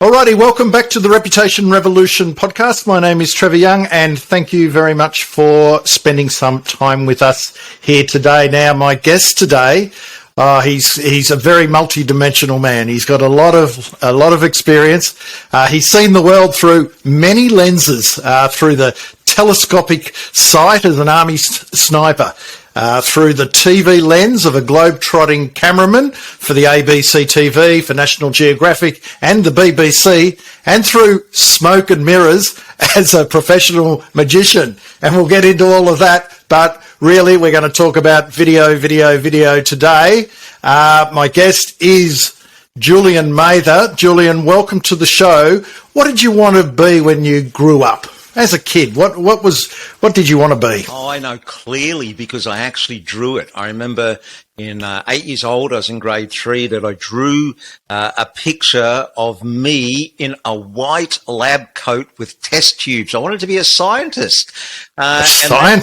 Alrighty, welcome back to the Reputation Revolution podcast. My name is Trevor Young, and thank you very much for spending some time with us here today. Now, my guest today, he's a very multi-dimensional man. He's got a lot of experience. He's seen the world through many lenses, through the telescopic sight as an army sniper, through the TV lens of a globe-trotting cameraman for the ABC TV, for National Geographic and the BBC, and through smoke and mirrors as a professional magician. And we'll get into all of that, but really we're going to talk about video today. My guest is Julian Mather. Julian, welcome to the show. What did you want to be when you grew up? As a kid, what did you want to be? Oh, I know clearly because I actually drew it. I remember in 8 years old, I was in grade 3, that I drew a picture of me in a white lab coat with test tubes. I wanted to be a scientist. And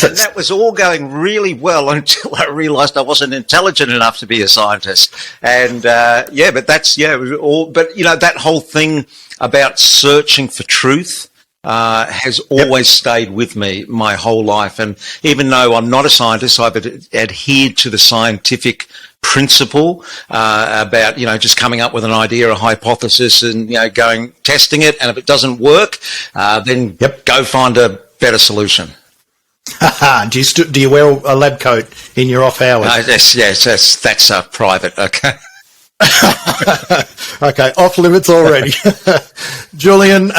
that was all going really well until I realized I wasn't intelligent enough to be a scientist. And it was all, but you know, that whole thing about searching for truth has always stayed with me my whole life. And even though I'm not a scientist, I've adhered to the scientific principle about, you know, just coming up with an idea, a hypothesis, and, you know, testing it. And if it doesn't work, then go find a better solution. Do you wear a lab coat in your off hours? Yes, that's private. Okay. Okay, off limits already. Julian,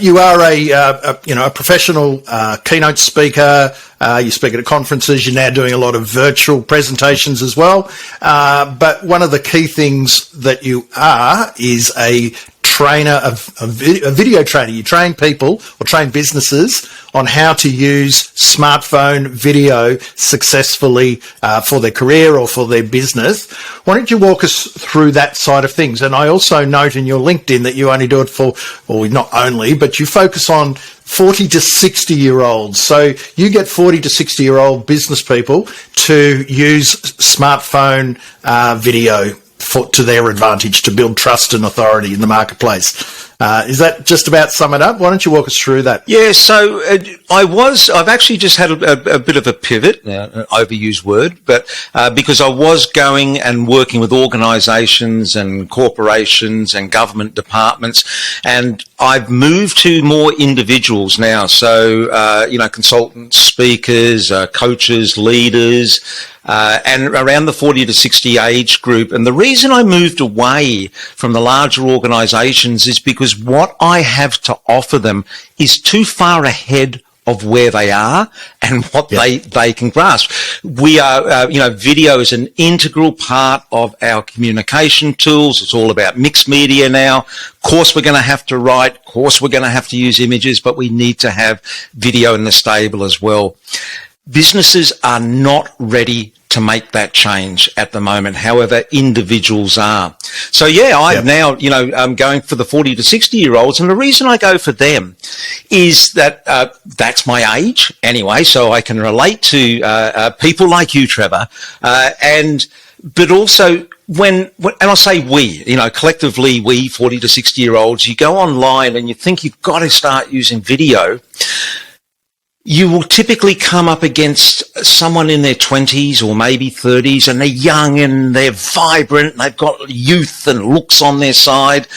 you are a professional keynote speaker. You speak at conferences. You're now doing a lot of virtual presentations as well. But one of the key things that you are is a trainer, a video trainer. You train people or train businesses on how to use smartphone video successfully for their career or for their business. Why don't you walk us through that side of things? And I also note in your LinkedIn that you only do it for, or not only, but you focus on 40 to 60-year-olds. So you get 40 to 60-year-old business people to use smartphone video to their advantage, to build trust and authority in the marketplace. Is that just about sum it up? Why don't you walk us through that? Yeah, so I've actually just had a bit of a pivot, an overused word, but because I was going and working with organisations and corporations and government departments, and I've moved to more individuals now. So, consultants, speakers, coaches, leaders, and around the 40 to 60 age group. And the reason I moved away from the larger organisations is because what I have to offer them is too far ahead of where they are and what they can grasp. We are, video is an integral part of our communication tools. It's all about mixed media now. Of course, we're going to have to write. Of course, we're going to have to use images, but we need to have video in the stable as well. Businesses are not ready to make that change at the moment. However, individuals are. So I'm now, I'm going for the 40 to 60 year olds. And the reason I go for them is that, that's my age anyway. So I can relate to, people like you, Trevor. But also and I say we, collectively we 40 to 60 year olds, you go online and you think you've got to start using video. You will typically come up against someone in their 20s or maybe 30s, and they're young and they're vibrant, and they've got youth and looks on their side,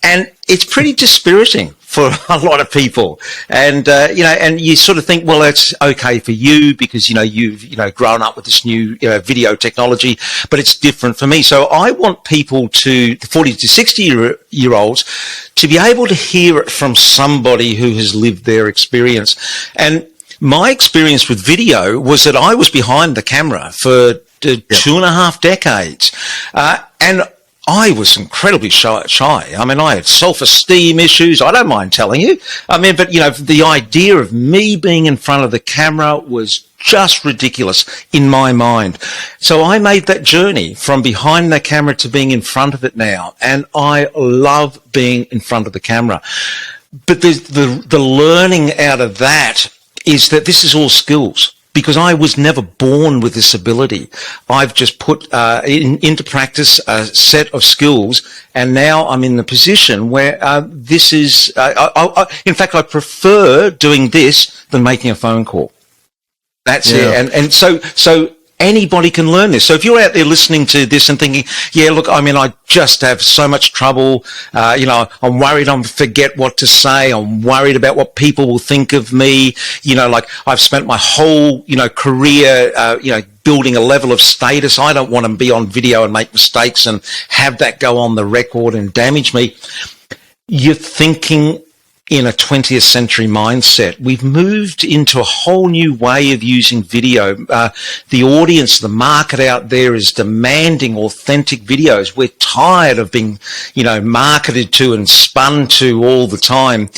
and it's pretty dispiriting for a lot of people. And and you sort of think, well, that's okay for you because you've grown up with this new video technology, but it's different for me. So I want people the 40 to 60 year olds to be able to hear it from somebody who has lived their experience. And my experience with video was that I was behind the camera for 2.5 decades. And I was incredibly shy. I mean, I had self-esteem issues. I don't mind telling you. I mean, but, the idea of me being in front of the camera was just ridiculous in my mind. So I made that journey from behind the camera to being in front of it now. And I love being in front of the camera. But the learning out of that is that this is all skills. because I was never born with this ability. I've just put into practice a set of skills, and now I'm in the position where this is, in fact, I prefer doing this than making a phone call. That's it. And so anybody can learn this. So if you're out there listening to this and thinking, yeah, look, I mean, I just have so much trouble. I'm worried I'm forget what to say. I'm worried about what people will think of me. Like I've spent my whole, career, building a level of status. I don't want to be on video and make mistakes and have that go on the record and damage me. You're thinking in a 20th century mindset. We've moved into a whole new way of using video. The audience, the market out there is demanding authentic videos. We're tired of being, marketed to and spun to all the time.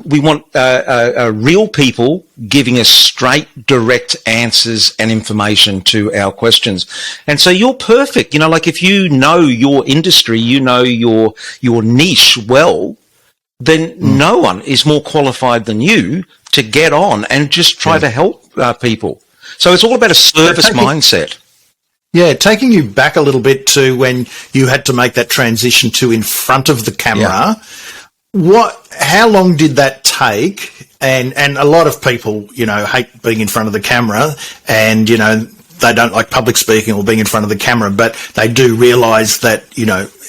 We want real people giving us straight, direct answers and information to our questions. And so you're perfect. Like if you know your industry, your niche well, then no one is more qualified than you to get on and just try to help people. So it's all about a service mindset. Yeah, taking you back a little bit to when you had to make that transition to in front of the camera, how long did that take? And a lot of people, hate being in front of the camera, and, they don't like public speaking or being in front of the camera, but they do realise that,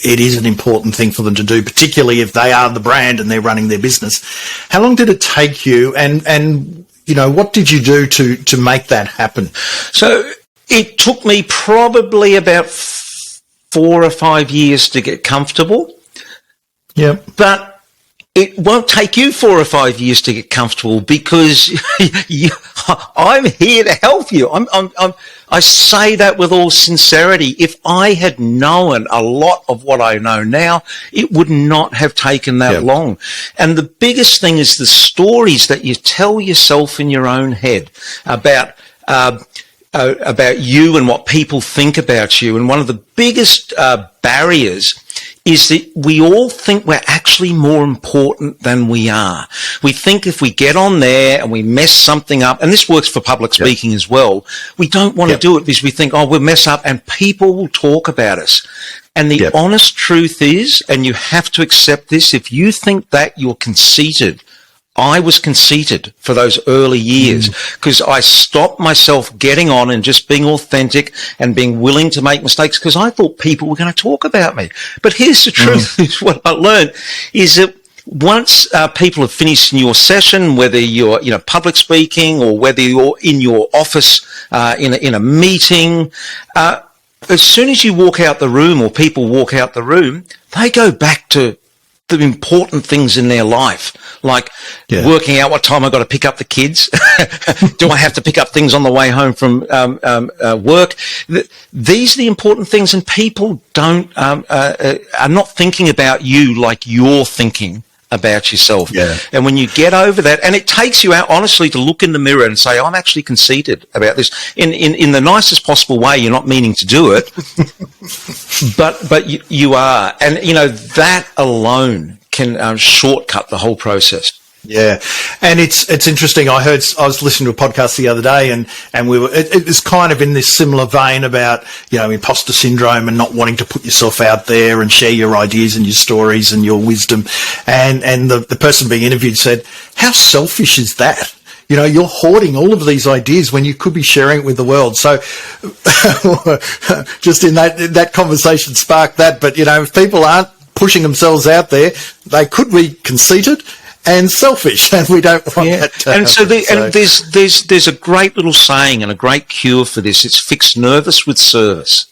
it is an important thing for them to do, particularly if they are the brand and they're running their business. How long did it take you, and what did you do to make that happen? So it took me probably about 4 or 5 years to get comfortable. Yeah. But it won't take you 4 or 5 years to get comfortable, because I'm here to help you. I say that with all sincerity. If I had known a lot of what I know now, it would not have taken that long. And the biggest thing is the stories that you tell yourself in your own head about you and what people think about you. And one of the biggest barriers is that we all think we're actually more important than we are. We think if we get on there and we mess something up, and this works for public speaking as well, we don't want to do it because we think, we'll mess up and people will talk about us. And the honest truth is, and you have to accept this, if you think that, you're conceited. I was conceited for those early years because I stopped myself getting on and just being authentic and being willing to make mistakes because I thought people were going to talk about me. But here's the truth, is what I learned is that once people have finished in your session, whether you're public speaking or whether you're in your office in a meeting, as soon as you walk out the room or people walk out the room, they go back to the important things in their life, like working out what time I got to pick up the kids. Do I have to pick up things on the way home from work? These are the important things, and people are not thinking about you like you're thinking about yourself. And when you get over that, and it takes you out honestly to look in the mirror and say, I'm actually conceited about this in the nicest possible way. You're not meaning to do it, but you are, and that alone can shortcut the whole process. Yeah, and it's interesting. I was listening to a podcast the other day, and we were it was kind of in this similar vein about imposter syndrome and not wanting to put yourself out there and share your ideas and your stories and your wisdom. And the person being interviewed said, "How selfish is that? You're hoarding all of these ideas when you could be sharing it with the world." So just in that conversation sparked that. But if people aren't pushing themselves out there, they could be conceited and selfish, and we don't want that to happen. And there's a great little saying and a great cure for this. It's fix nervous with service.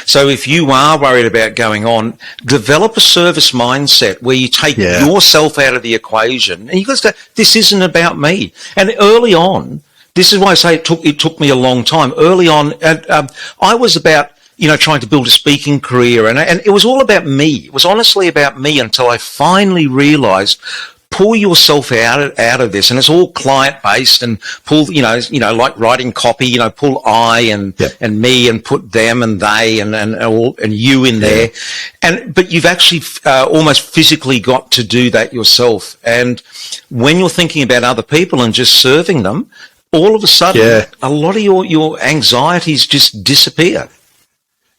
So if you are worried about going on, develop a service mindset where you take yourself out of the equation, and you got to say, this isn't about me. And early on, this is why I say it took me a long time. Early on, I was about trying to build a speaking career, and it was all about me. It was honestly about me until I finally realized, pull yourself out of this, and it's all client based, and pull, like writing copy, pull I and me and put them and they and you in there. But you've actually almost physically got to do that yourself. And when you're thinking about other people and just serving them, all of a sudden, Yeah. a lot of your anxieties just disappear.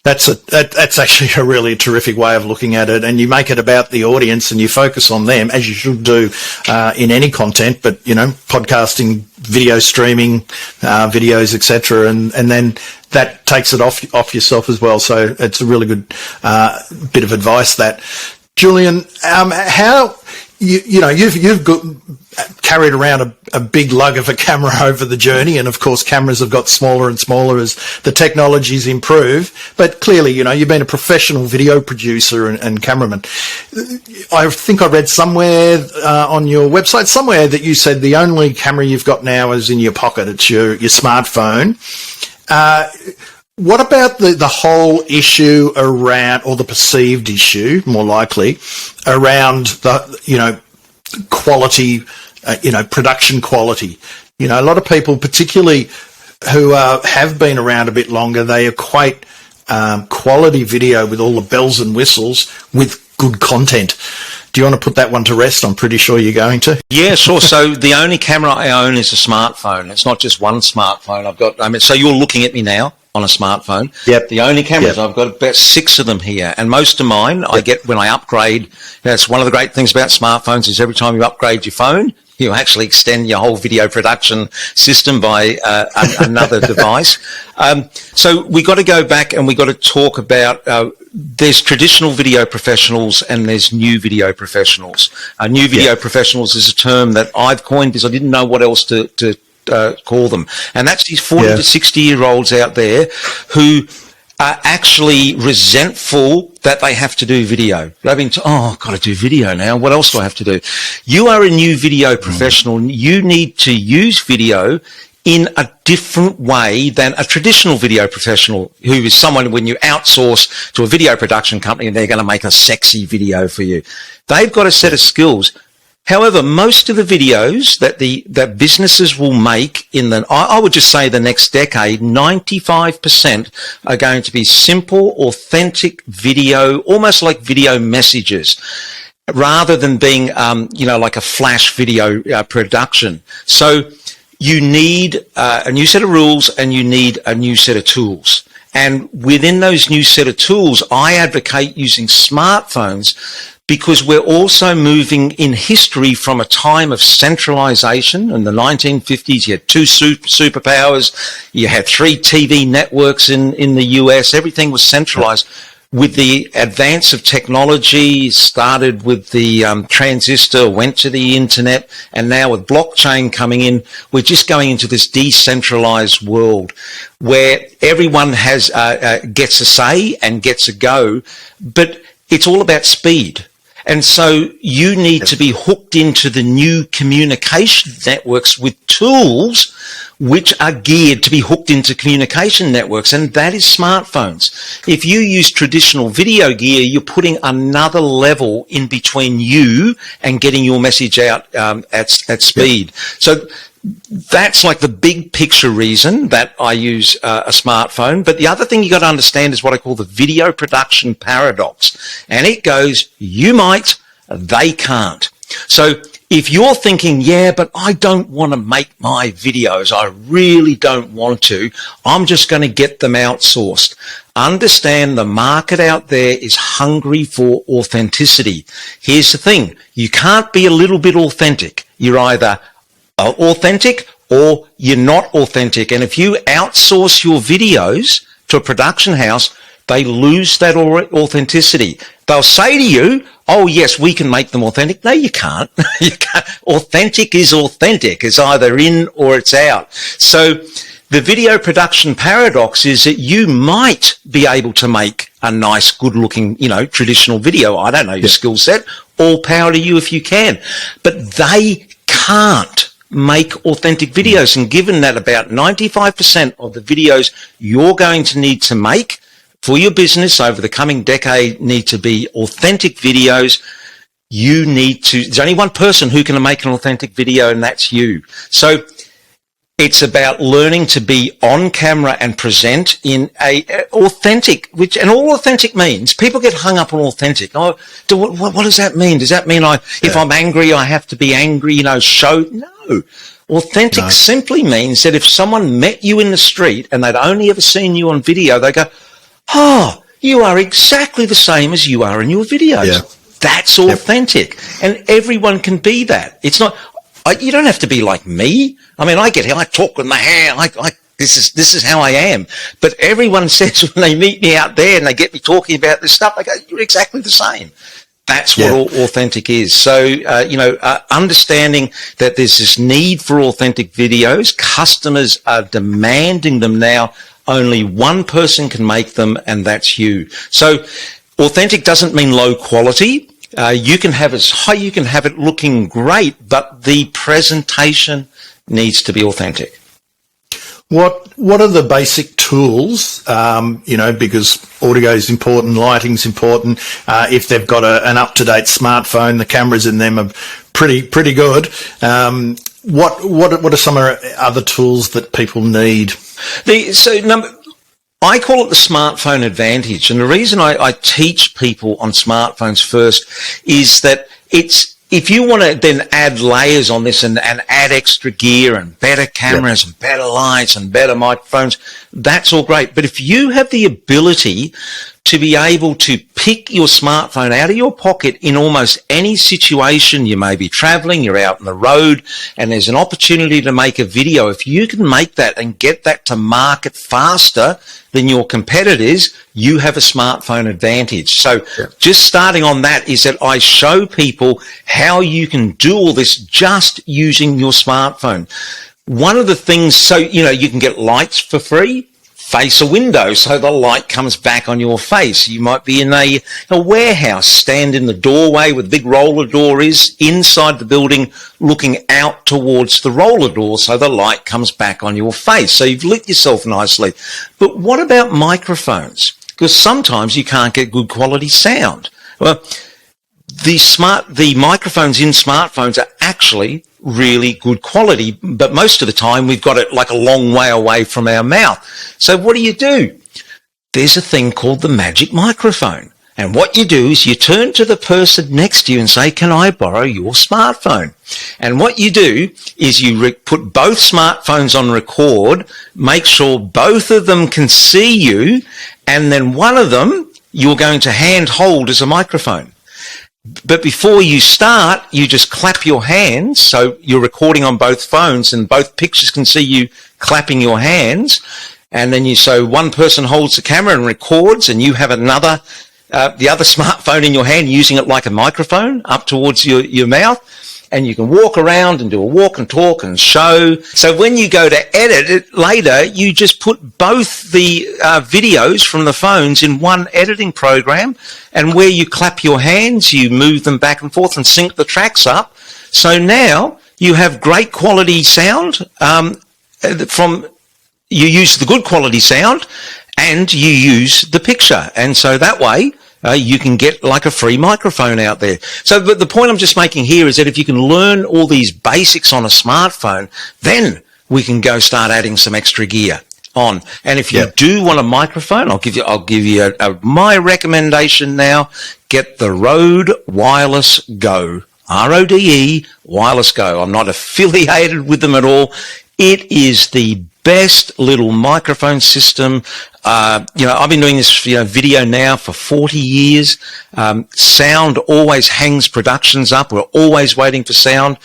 That's actually a really terrific way of looking at it, and you make it about the audience and you focus on them, as you should do in any content, but, you know, podcasting, video streaming, videos, etc., and then that takes it off yourself as well. So it's a really good bit of advice, that. Julian, how you've got carried around a big lug of a camera over the journey, and of course cameras have got smaller and smaller as the technologies improve, but clearly, you know, you've been a professional video producer and cameraman. I think I read somewhere on your website somewhere that you said the only camera you've got now is in your pocket. It's your smartphone. What about the whole issue around, or the perceived issue, more likely, around the, you know, quality, production quality? You know, a lot of people, particularly who have been around a bit longer, they equate quality video with all the bells and whistles with good content. Do you want to put that one to rest? I'm pretty sure you're going to. Yeah, sure. So the only camera I own is a smartphone. It's not just one smartphone. I've got, so you're looking at me now on a smartphone. Yep. The only cameras, I've got about 6 of them here, and most of mine I get when I upgrade. That's one of the great things about smartphones, is every time you upgrade your phone, you actually extend your whole video production system by another device. So we got to go back and we got to talk about, there's traditional video professionals and there's new video professionals. New video professionals is a term that I've coined because I didn't know what else to call them. And that's these 40 to 60-year-olds out there who are actually resentful that they have to do video. They've been I've got to do video now. What else do I have to do? You are a new video professional. You need to use video in a different way than a traditional video professional, who is someone when you outsource to a video production company and they're going to make a sexy video for you. They've got a set of skills. However, most of the videos that businesses will make I would just say the next decade, 95% are going to be simple, authentic video, almost like video messages, rather than being, like a flash video production. So you need a new set of rules and you need a new set of tools. And within those new set of tools, I advocate using smartphones, because we're also moving in history from a time of centralization. In the 1950s, you had 2 superpowers, you had 3 TV networks in the US, everything was centralized. With the advance of technology, started with the transistor, went to the internet, and now with blockchain coming in, we're just going into this decentralized world where everyone has gets a say and gets a go, but it's all about speed. And so you need to be hooked into the new communication networks with tools which are geared to be hooked into communication networks, and that is smartphones. If you use traditional video gear, you're putting another level in between you and getting your message out at speed. So that's like the big picture reason that I use a smartphone. But the other thing you got to understand is what I call the video production paradox. And it goes, you might, they can't. So if you're thinking, yeah, but I don't want to make my videos, I really don't want to, I'm just going to get them outsourced. Understand the market out there is hungry for authenticity. Here's the thing, you can't be a little bit authentic. You're either authentic or you're not authentic. And if you outsource your videos to a production house, they lose that authenticity. They'll say to you, oh yes, we can make them authentic. No, you can't. You can't. Authentic is authentic. It's either in or it's out. So the video production paradox is that you might be able to make a nice, good looking, traditional video. I don't know your skill set. All power to you if you can. But they can't make authentic videos. And given that about 95% of the videos you're going to need to make for your business over the coming decade need to be authentic videos, there's only one person who can make an authentic video, and that's you. So it's about learning to be on camera and present in a authentic, and all authentic means, people get hung up on authentic. Oh, what does that mean? Does that mean if I'm angry, I have to be angry, show? No. Authentic simply means that if someone met you in the street and they'd only ever seen you on video, they go, oh, you are exactly the same as you are in your videos. Yeah. That's authentic. And everyone can be that. It's not, you don't have to be like me. I mean, I get here, I talk with my hair, this is how I am. But everyone says when they meet me out there and they get me talking about this stuff, they go, you're exactly the same. That's what authentic is. So, understanding that there's this need for authentic videos, customers are demanding them now. Only one person can make them, and that's you. So, authentic doesn't mean low quality. You can have you can have it looking great, but the presentation needs to be authentic. What are the basic tools, because audio is important, lighting's important. If they've got an up-to-date smartphone, the cameras in them are pretty good. What are some other tools that people need? I call it the smartphone advantage. And the reason I teach people on smartphones first is that if you want to then add layers on this and add extra gear and better cameras and better lights and better microphones, that's all great. But if you have the ability to be able to pick your smartphone out of your pocket in almost any situation, you may be traveling, you're out on the road, and there's an opportunity to make a video. If you can make that and get that to market faster than your competitors, you have a smartphone advantage. So just starting on that is that I show people how you can do all this just using your smartphone. One of the things, you can get lights for free. Face a window so the light comes back on your face. You might be in a warehouse, stand in the doorway where the big roller door is, inside the building, looking out towards the roller door so the light comes back on your face. So you've lit yourself nicely. But what about microphones? Because sometimes you can't get good quality sound. Well, the microphones in smartphones are actually really good quality, but most of the time we've got it like a long way away from our mouth. So what do? There's a thing called the magic microphone. And what you do is you turn to the person next to you and say, can I borrow your smartphone? And what you do is you put both smartphones on record, make sure both of them can see you, and then one of them you're going to hand hold as a microphone. But before you start, you just clap your hands, so you're recording on both phones and both pictures can see you clapping your hands. And then so one person holds the camera and records, and you have the other smartphone in your hand using it like a microphone up towards your mouth. And you can walk around and do a walk and talk and show. So when you go to edit it later, you just put both the videos from the phones in one editing program, and where you clap your hands, you move them back and forth and sync the tracks up. So now you have great quality sound you use the good quality sound and you use the picture. And so that way, you can get like a free microphone out there. So, but the point I'm just making here is that if you can learn all these basics on a smartphone, then we can go start adding some extra gear on. And if you do want a microphone, I'll give you my recommendation now. Get the Rode Wireless Go. RODE Wireless Go. I'm not affiliated with them at all. It is the best little microphone system. I've been doing this video now for 40 years. Sound always hangs productions up. We're always waiting for sound.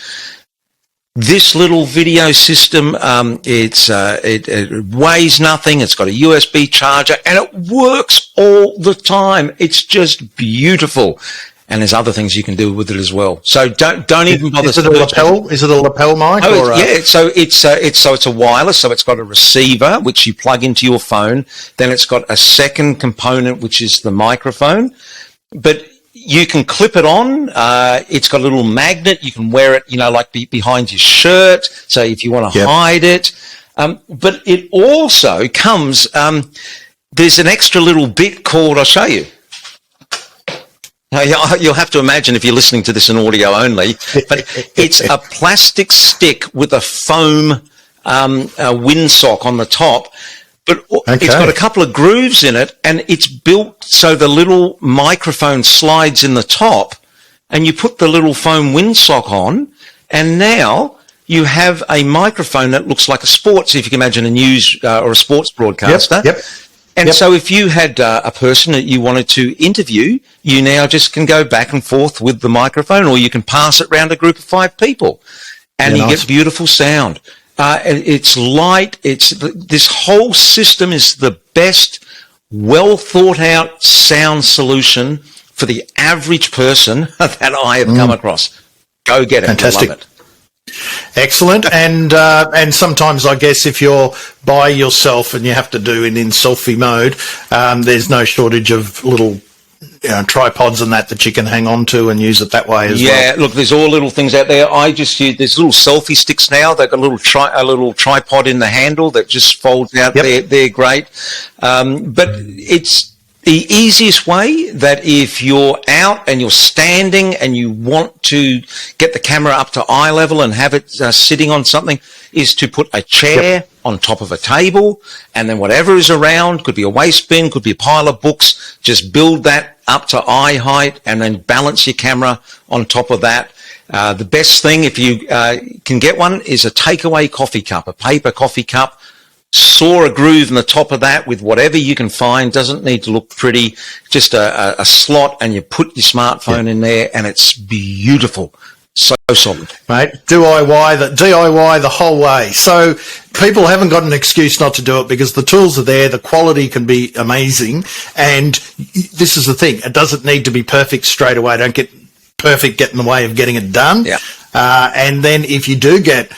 This little video system, it weighs nothing. It's got a USB charger and it works all the time. It's just beautiful. And there's other things you can do with it as well. So don't even bother. Is it a lapel? Is it a lapel mic? So it's a wireless. So it's got a receiver which you plug into your phone. Then it's got a second component which is the microphone. But you can clip it on. It's got a little magnet. You can wear it, like behind your shirt. So if you want to hide it. But it also comes. There's an extra little bit called. I'll show you. You'll have to imagine if you're listening to this in audio only, but it's a plastic stick with a foam windsock on the top, but it's got a couple of grooves in it, and it's built so the little microphone slides in the top, and you put the little foam windsock on, and now you have a microphone that looks like a sports, if you can imagine a news or a sports broadcaster. Yep. And so if you had a person that you wanted to interview, you now just can go back and forth with the microphone, or you can pass it around a group of 5 people, and you get beautiful sound. It's light. This whole system is the best, well thought out sound solution for the average person that I have come across. Go get it. Fantastic. Love it. Excellent. And sometimes I guess if you're by yourself and you have to do it in selfie mode, there's no shortage of little tripods and that you can hang on to and use it that way as well. Yeah, look, there's all little things out there. I just use, there's little selfie sticks now. They've got a little tripod in the handle that just folds out. They're great. But it's the easiest way that if you're out and you're standing and you want to get the camera up to eye level and have it sitting on something, is to put a chair on top of a table, and then whatever is around, could be a waste bin, could be a pile of books, just build that up to eye height and then balance your camera on top of that. The best thing, if you can get one, is a takeaway coffee cup, a paper coffee cup. Saw a groove in the top of that with whatever you can find. Doesn't need to look pretty. Just a slot, and you put your smartphone in there, and it's beautiful. So solid. Mate, DIY the whole way. So people haven't got an excuse not to do it because the tools are there, the quality can be amazing, and this is the thing. It doesn't need to be perfect straight away. Don't get perfect get in the way of getting it done. Yeah. And then if you do get,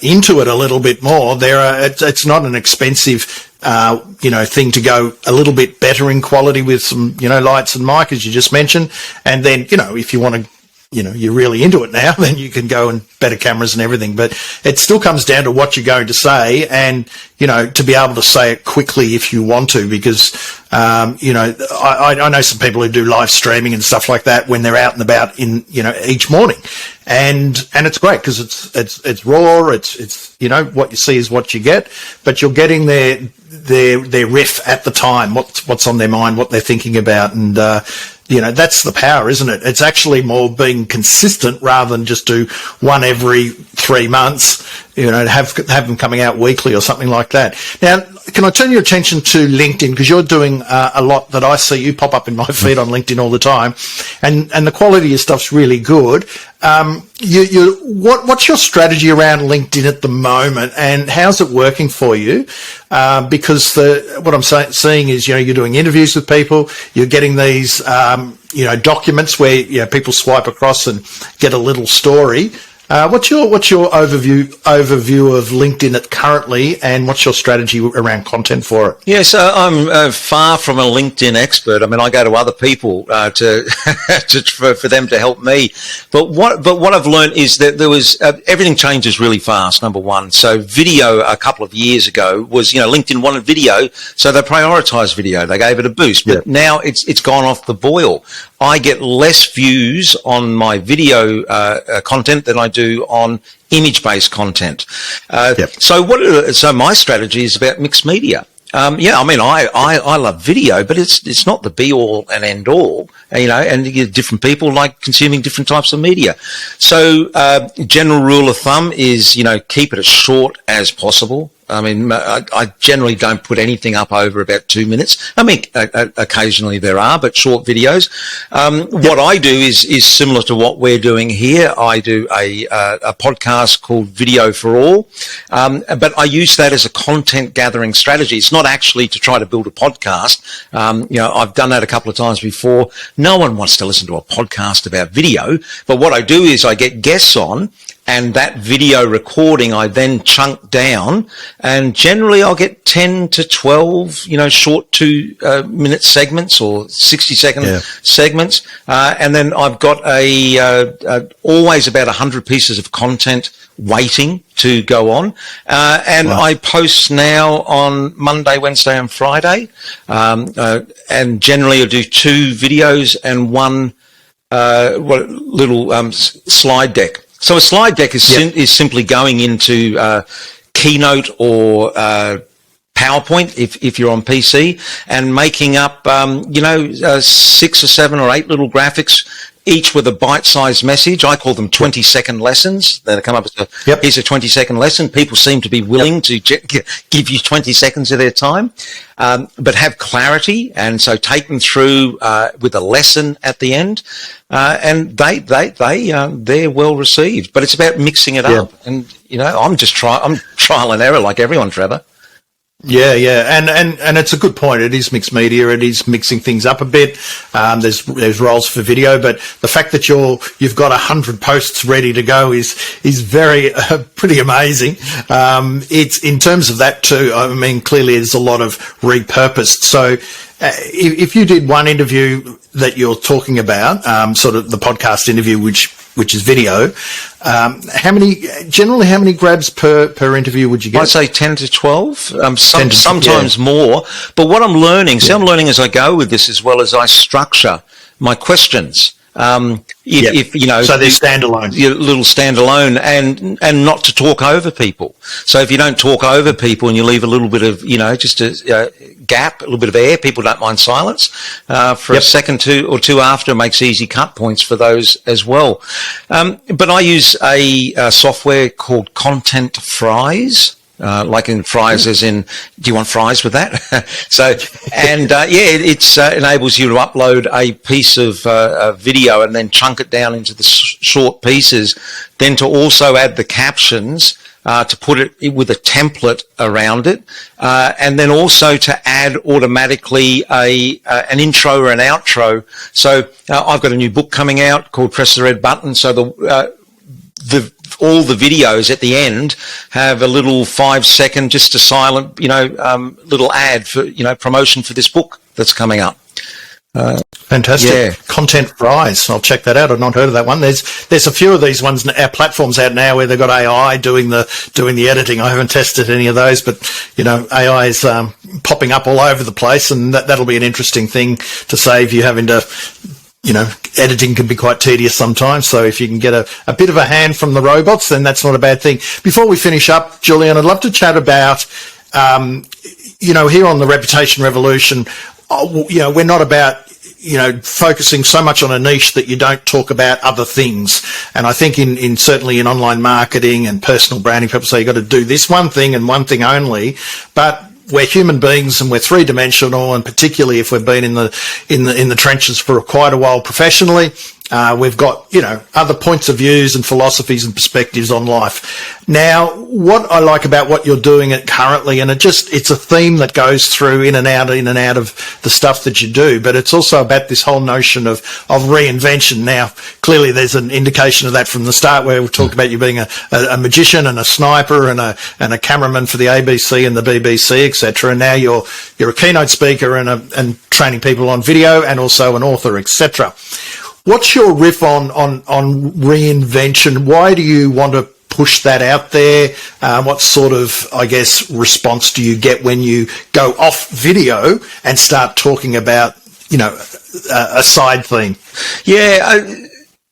into it a little bit more, it's not an expensive, thing to go a little bit better in quality with some, lights and mic, as you just mentioned. And then, if you want to, you're really into it now, then you can go and better cameras and everything. But it still comes down to what you're going to say and, to be able to say it quickly if you want to, because, I know some people who do live streaming and stuff like that when they're out and about in, each morning. And it's great because it's raw. It's, what you see is what you get, but you're getting their riff at the time, what's on their mind, what they're thinking about. And, that's the power, isn't it? It's actually more being consistent rather than just do one every 3 months, have them coming out weekly or something like that. Now, can I turn your attention to LinkedIn? Because you're doing a lot that I see. You pop up in my feed on LinkedIn all the time, and the quality of your stuff's really good. What's your strategy around LinkedIn at the moment, and how's it working for you? Because what I'm seeing is, you're doing interviews with people, you're getting these, documents where people swipe across and get a little story. What's your overview of LinkedIn currently, and what's your strategy around content for it? Yes, I'm far from a LinkedIn expert. I mean, I go to other people for them to help me. But what I've learned is that there was everything changes really fast. Number one, so video a couple of years ago was LinkedIn wanted video, so they prioritised video. They gave it a boost. But now it's gone off the boil. I get less views on my video content than I do on image-based content. So my strategy is about mixed media. I love video, but it's not the be-all and end-all, and different people like consuming different types of media. So general rule of thumb is, keep it as short as possible. I mean, I generally don't put anything up over about 2 minutes. I mean, occasionally there are, but short videos. What I do is similar to what we're doing here. I do a podcast called Video for All, but I use that as a content gathering strategy. It's not actually to try to build a podcast. I've done that a couple of times before. No one wants to listen to a podcast about video, but what I do is I get guests on, and that video recording I then chunk down, and generally I'll get 10 to 12, short 2-minute segments or 60-second segments. And then I've got always about 100 pieces of content waiting to go on. I post now on Monday, Wednesday and Friday. And generally I'll do 2 videos and 1 little slide deck. So a slide deck is simply going into Keynote or PowerPoint if you're on PC, and making up 6 or 7 or 8 little graphics each with a bite-sized message. I call them 20-second lessons. They come up as here's a 20-second lesson. People seem to be willing to give you 20 seconds of their time, but have clarity, and so take them through with a lesson at the end. And they're well received. But it's about mixing it up. And I'm trial and error like everyone, Trevor. Yeah, and it's a good point. It is mixed media. It is mixing things up a bit. There's roles for video, but the fact that you've got 100 posts ready to go is very pretty amazing. It's in terms of that too. I mean, clearly there's a lot of repurposed. So if you did one interview that you're talking about, sort of the podcast interview, which is video, how many grabs per interview would you get? I'd say 10 to 12, sometimes more. But what I'm learning, I'm learning as I go with this, as well as I structure my questions. If so they're standalone, little standalone, and not to talk over people. So if you don't talk over people and you leave a little bit of just a gap, a little bit of air, people don't mind silence for a second or two after. It makes easy cut points for those as well. But I use a software called Content Fries. Like in fries, as in, do you want fries with that? It enables you to upload a piece of video and then chunk it down into the short pieces, then to also add the captions, to put it with a template around it, and then also to add automatically an intro or an outro. So I've got a new book coming out called Press the Red Button. So all the videos at the end have a little 5-second, just a silent, little ad for, promotion for this book that's coming up. Fantastic. Yeah. Content Fries. I'll check that out. I've not heard of that one. There's a few of these ones, our platforms out now where they've got AI doing the editing. I haven't tested any of those, but AI is popping up all over the place, and that'll be an interesting thing to save you having to, editing can be quite tedious sometimes. So if you can get a bit of a hand from the robots, then that's not a bad thing. Before we finish up, Julian, I'd love to chat about, here on the Reputation Revolution, we're not about, focusing so much on a niche that you don't talk about other things. And I think certainly in online marketing and personal branding, people say you've got to do this one thing and one thing only, but we're human beings and we're three-dimensional, and particularly if we've been in the trenches for quite a while professionally, we've got, other points of views and philosophies and perspectives on life. Now, what I like about what you're doing currently, and it's a theme that goes through in and out of the stuff that you do, but it's also about this whole notion of reinvention. Now, clearly there's an indication of that from the start, where we talked about you being a magician and a sniper and a cameraman for the ABC and the BBC, etc. And now you're a keynote speaker and training people on video, and also an author, etc. What's your riff on reinvention? Why do you want to push that out there? What sort of, response do you get when you go off video and start talking about, a side theme? Yeah,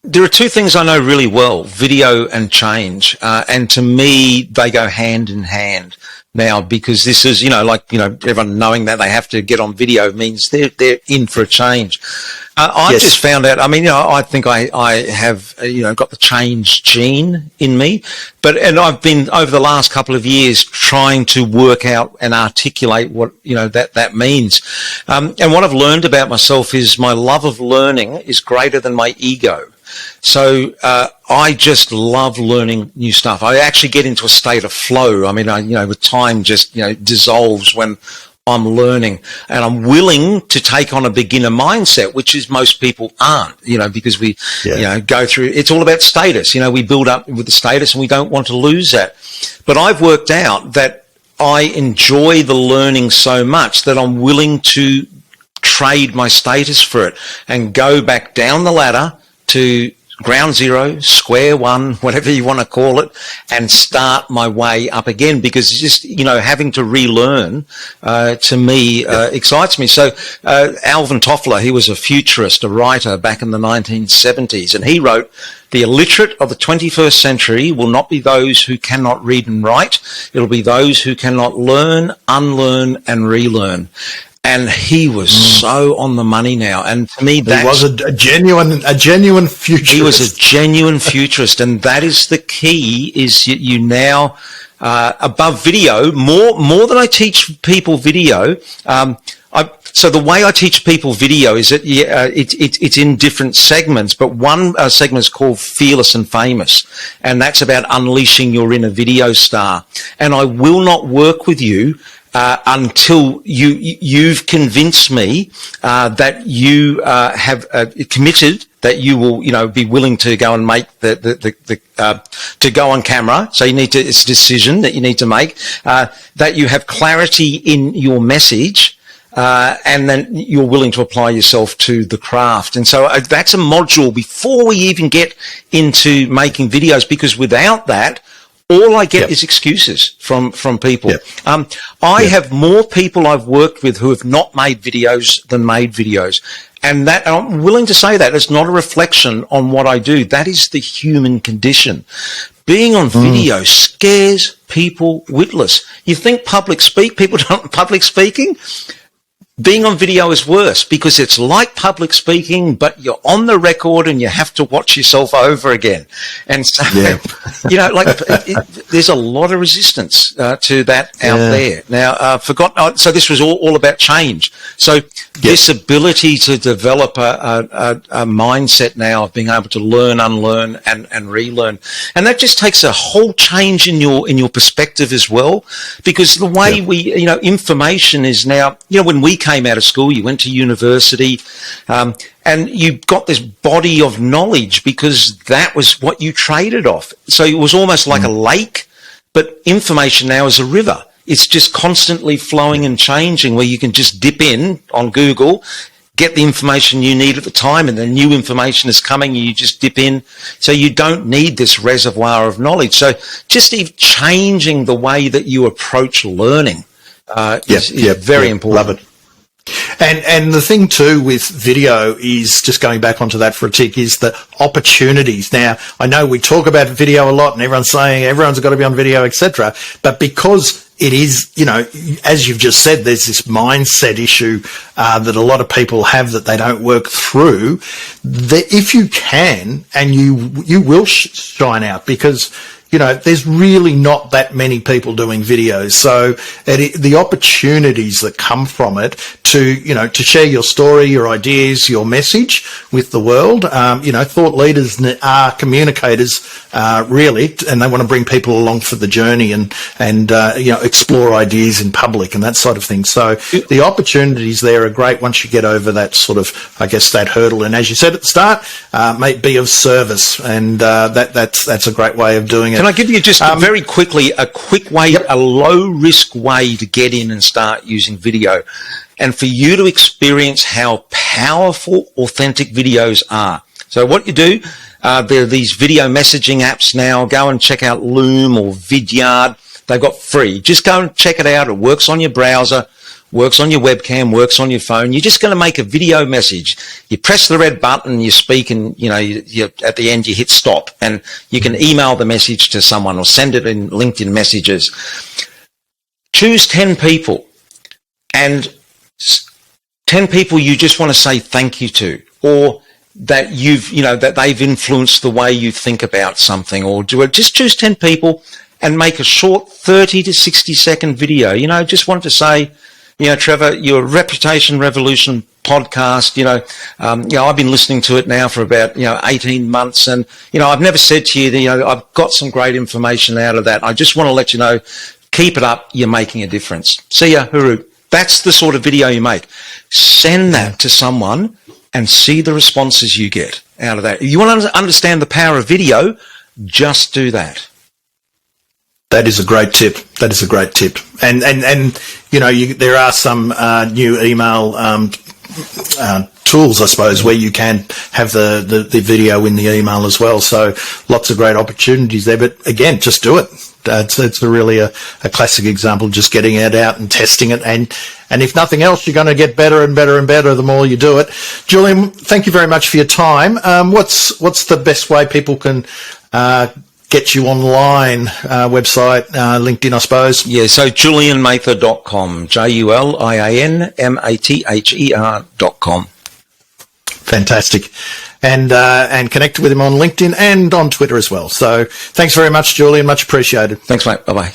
there are two things I know really well: video and change. And to me, they go hand in hand now, because this is, everyone knowing that they have to get on video means they're in for a change. I've just found out, I think I have, got the change gene in me, and I've been over the last couple of years trying to work out and articulate what, that means. And what I've learned about myself is my love of learning is greater than my ego. So, I just love learning new stuff. I actually get into a state of flow. With time just, dissolves when I'm learning, and I'm willing to take on a beginner mindset, which is most people aren't, because we, go through, it's all about status. We build up with the status and we don't want to lose that. But I've worked out that I enjoy the learning so much that I'm willing to trade my status for it and go back down the ladder to ground zero, square one, whatever you want to call it, and start my way up again, because just, having to relearn, to me, excites me. So, Alvin Toffler, he was a futurist, a writer back in the 1970s, and he wrote, "The illiterate of the 21st century will not be those who cannot read and write. It'll be those who cannot learn, unlearn, and relearn." And he was so on the money now. And to me, he was a genuine futurist. He was a genuine futurist. And that is the key, is you now, above video, more than I teach people video, so the way I teach people video is that it's in different segments, but one segment is called Fearless and Famous, and that's about unleashing your inner video star. And I will not work with you until you've convinced me that you have committed that you will, be willing to go and make to go on camera. So it's a decision that you need to make, that you have clarity in your message. And then you're willing to apply yourself to the craft. And so that's a module before we even get into making videos, because without that, all I get is excuses from people. I have more people I've worked with who have not made videos than made videos. And that, I'm willing to say that it's not a reflection on what I do. That is the human condition. Being on video scares people witless. You think people don't public speaking? Being on video is worse, because it's like public speaking, but you're on the record and you have to watch yourself over again. And so, there's a lot of resistance to that out there. Now, so this was all about change. So this ability to develop a mindset now of being able to learn, unlearn, and relearn. And that just takes a whole change in your perspective as well, because the way information is now, when we came out of school, you went to university, and you got this body of knowledge because that was what you traded off. So it was almost like a lake, but information now is a river. It's just constantly flowing and changing, where you can just dip in on Google, get the information you need at the time, and then new information is coming and you just dip in. So you don't need this reservoir of knowledge. So just changing the way that you approach learning is very important. Love it. And the thing too with video is, just going back onto that for a tick, is the opportunities. Now, I know we talk about video a lot and everyone's saying everyone's got to be on video, etc. But because it is, as you've just said, there's this mindset issue that a lot of people have that they don't work through. If you can, and you will shine out, because there's really not that many people doing videos. So the opportunities that come from it to share your story, your ideas, your message with the world. Thought leaders are communicators, really, and they want to bring people along for the journey and explore ideas in public and that sort of thing. So the opportunities there are great once you get over that sort of, I guess, that hurdle. And as you said at the start, may be of service, and that's a great way of doing it. Can I give you just very quickly a quick way, a low-risk way to get in and start using video, and for you to experience how powerful authentic videos are? So what you do, there are these video messaging apps now. Go and check out Loom or Vidyard. They've got free. Just go and check it out. It works on your browser, works on your webcam, works on your phone. You're just going to make a video message. You press the red button, you speak, and you at the end you hit stop, and you can email the message to someone or send it in LinkedIn messages. Choose 10 people, and 10 people you just want to say thank you to, or that that they've influenced the way you think about something, or just choose 10 people and make a short 30 to 60 second video. Just want to say, Trevor, your Reputation Revolution podcast, I've been listening to it now for about, 18 months. And, I've never said to you that, I've got some great information out of that. I just want to let you know, keep it up. You're making a difference. See ya, hooroo. That's the sort of video you make. Send that to someone and see the responses you get out of that. If you want to understand the power of video, just do that. That is a great tip. And there are some new email tools, I suppose, where you can have the video in the email as well. So lots of great opportunities there. But again, just do it. It's really a classic example, just getting it out and testing it. And if nothing else, you're going to get better and better and better the more you do it. Julian, thank you very much for your time. What's the best way people can get you online? Website, LinkedIn, I suppose. Yeah, so julianmather.com, JulianMather.com. Fantastic. And connect with him on LinkedIn and on Twitter as well. So thanks very much, Julian. Much appreciated. Thanks, mate. Bye-bye.